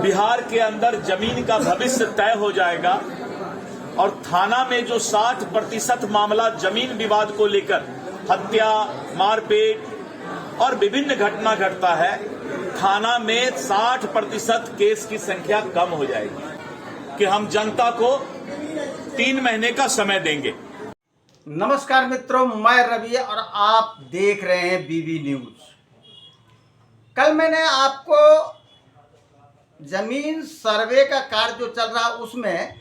बिहार के अंदर जमीन का भविष्य तय हो जाएगा और थाना में जो 60% मामला जमीन विवाद को लेकर हत्या, मारपीट और विभिन्न घटना घटता है, थाना में 60% केस की संख्या कम हो जाएगी कि हम जनता को 3 महीने का समय देंगे। नमस्कार मित्रों, मैं रवि और आप देख रहे हैं बीबी न्यूज। कल मैंने आपको जमीन सर्वे का कार्य जो चल रहा है उसमें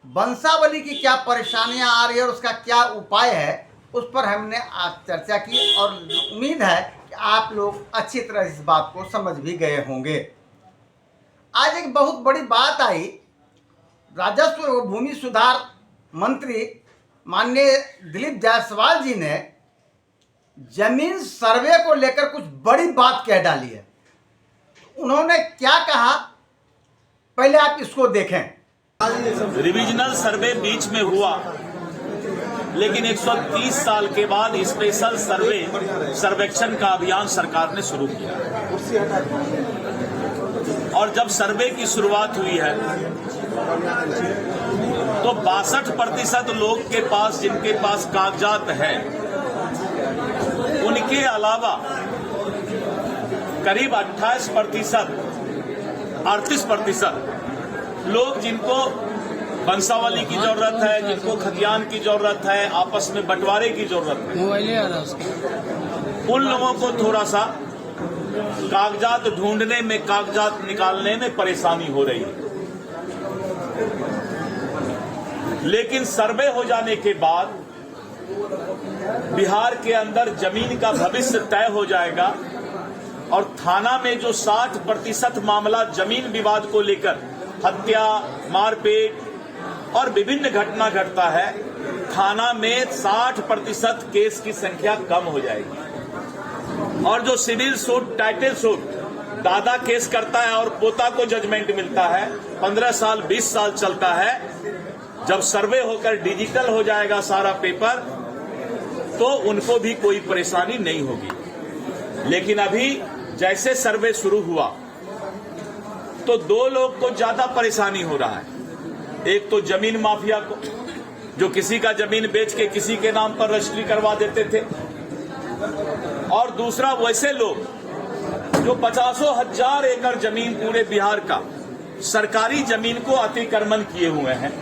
वंशावली की क्या परेशानियां आ रही है और उसका क्या उपाय है, उस पर हमने आज चर्चा की और उम्मीद है कि आप लोग अच्छी तरह इस बात को समझ भी गए होंगे। आज एक बहुत बड़ी बात आई। राजस्व एवं भूमि सुधार मंत्री माननीय दिलीप जायसवाल जी ने जमीन सर्वे को लेकर कुछ बड़ी बात कह डाली है। उन्होंने क्या कहा, पहले आप इसको देखें। रिविजनल सर्वे बीच में हुआ, लेकिन 130 साल के बाद स्पेशल सर्वेक्षण का अभियान सरकार ने शुरू किया और जब सर्वे की शुरुआत हुई है तो 62% लोग के पास, जिनके पास कागजात हैं, उनके अलावा करीब 38% लोग जिनको वंशावली की जरूरत है, जिनको खतियान की जरूरत है, आपस में बंटवारे की जरूरत है, उन लोगों को थोड़ा सा कागजात ढूंढने में, कागजात निकालने में परेशानी हो रही है। लेकिन सर्वे हो जाने के बाद बिहार के अंदर जमीन का भविष्य तय हो जाएगा और थाना में जो 60% मामला जमीन विवाद को लेकर हत्या, मारपीट और विभिन्न घटना घटता है, थाना में 60% केस की संख्या कम हो जाएगी। और जो सिविल सूट, टाइटल सूट, दादा केस करता है और पोता को जजमेंट मिलता है, 15 साल 20 साल चलता है। जब सर्वे होकर डिजिटल हो जाएगा सारा पेपर, तो उनको भी कोई परेशानी नहीं होगी। लेकिन अभी जैसे सर्वे शुरू हुआ तो 2 लोग को ज्यादा परेशानी हो रहा है। एक तो जमीन माफिया को, जो किसी का जमीन बेच के किसी के नाम पर रजिस्ट्री करवा देते थे, और दूसरा वैसे लोग जो 50,000 एकड़ जमीन पूरे बिहार का सरकारी जमीन को अतिक्रमण किए हुए हैं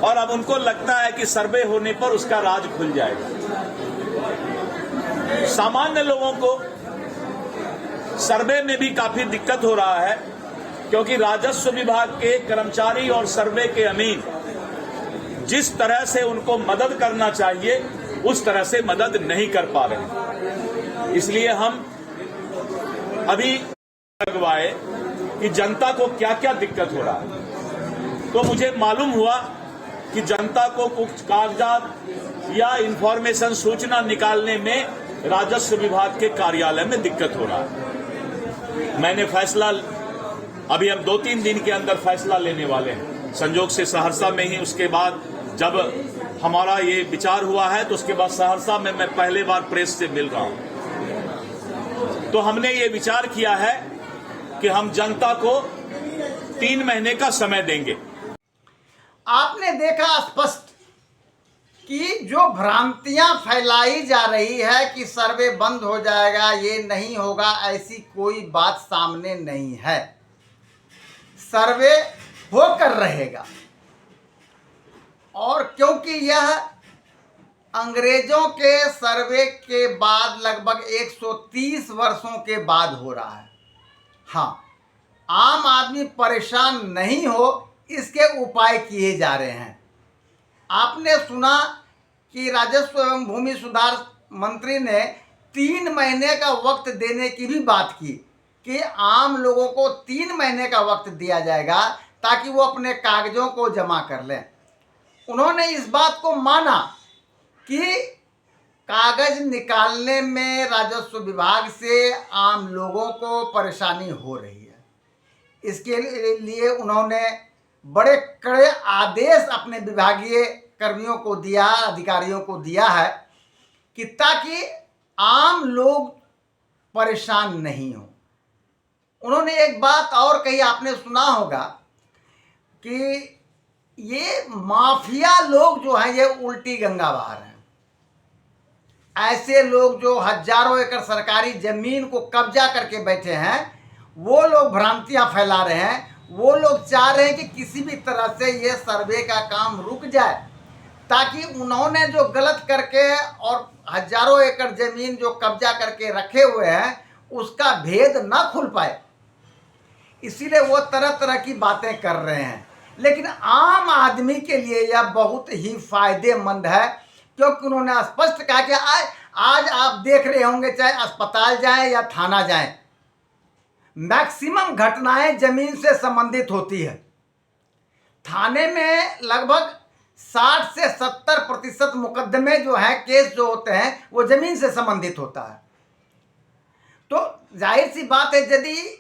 और अब उनको लगता है कि सर्वे होने पर उसका राज खुल जाएगा। सामान्य लोगों को सर्वे में भी काफी दिक्कत हो रहा है, क्योंकि राजस्व विभाग के कर्मचारी और सर्वे के अमीन जिस तरह से उनको मदद करना चाहिए उस तरह से मदद नहीं कर पा रहे। इसलिए हम अभी लगवाए कि जनता को क्या क्या दिक्कत हो रहा है। तो मुझे मालूम हुआ कि जनता को कुछ कागजात या इंफॉर्मेशन, सूचना निकालने में राजस्व विभाग के कार्यालय में दिक्कत हो रहा है। मैंने फैसला, अभी हम 2-3 दिन के अंदर फैसला लेने वाले हैं, संजोग से सहरसा में ही। उसके बाद जब हमारा ये विचार हुआ है तो उसके बाद सहरसा में मैं पहले बार प्रेस से मिल रहा हूं। तो हमने ये विचार किया है कि हम जनता को 3 महीने का समय देंगे। आपने देखा स्पष्ट कि जो भ्रांतियां फैलाई जा रही है कि सर्वे बंद हो जाएगा, ये नहीं होगा, ऐसी कोई बात सामने नहीं है। सर्वे होकर रहेगा, और क्योंकि यह अंग्रेजों के सर्वे के बाद लगभग 130 वर्षों के बाद हो रहा है। हाँ, आम आदमी परेशान नहीं हो, इसके उपाय किए जा रहे हैं। आपने सुना कि राजस्व एवं भूमि सुधार मंत्री ने 3 महीने का वक्त देने की भी बात की कि आम लोगों को 3 महीने का वक्त दिया जाएगा ताकि वो अपने कागजों को जमा कर लें। उन्होंने इस बात को माना कि कागज निकालने में राजस्व विभाग से आम लोगों को परेशानी हो रही है। इसके लिए उन्होंने बड़े कड़े आदेश अपने विभागीय कर्मियों को दिया, अधिकारियों को दिया है कि ताकि आम लोग परेशान नहीं हो। उन्होंने एक बात और कही, आपने सुना होगा कि ये माफिया लोग जो हैं ये उल्टी गंगा बहा रहे हैं। ऐसे लोग जो हजारों एकड़ सरकारी जमीन को कब्जा करके बैठे हैं, वो लोग भ्रांतियां फैला रहे हैं। वो लोग चाह रहे हैं कि किसी भी तरह से ये सर्वे का काम रुक जाए, ताकि उन्होंने जो गलत करके और हजारों एकड़ जमीन जो कब्जा करके रखे हुए हैं उसका भेद ना खुल पाए, इसीलिए वो तरह तरह की बातें कर रहे हैं। लेकिन आम आदमी के लिए यह बहुत ही फायदेमंद है, क्योंकि उन्होंने स्पष्ट कहा कि आज आप देख रहे होंगे, चाहे अस्पताल जाएं या थाना जाएं, मैक्सिमम घटनाएं जमीन से संबंधित होती है। थाने में लगभग 60 से 70% मुकदमे जो हैं, केस जो होते हैं, वो जमीन से संबंधित होता है। तो जाहिर सी बात है, यदि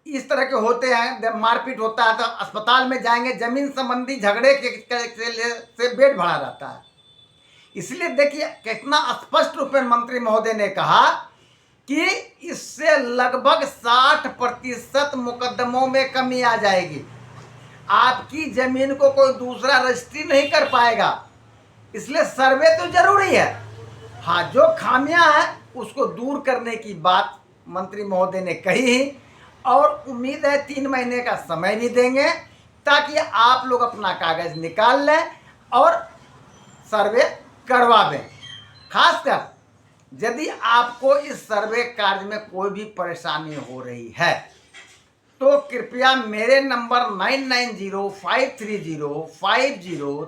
इस तरह के होते हैं, जब मारपीट होता है तो अस्पताल में जाएंगे, जमीन संबंधी झगड़े से बेड भरा रहता है। इसलिए देखिए कितना स्पष्ट रूप में मंत्री महोदय ने कहा कि इससे लगभग 60% मुकदमों में कमी आ जाएगी। आपकी जमीन को कोई दूसरा रजिस्ट्री नहीं कर पाएगा, इसलिए सर्वे तो जरूरी है। हाँ, जो खामियां हैं उसको दूर करने की बात मंत्री महोदय ने कही, और उम्मीद है 3 महीने का समय भी देंगे, ताकि आप लोग अपना कागज निकाल लें और सर्वे करवा दें। खासकर यदि आपको इस सर्वे कार्य में कोई भी परेशानी हो रही है, तो कृपया मेरे नंबर 9905305030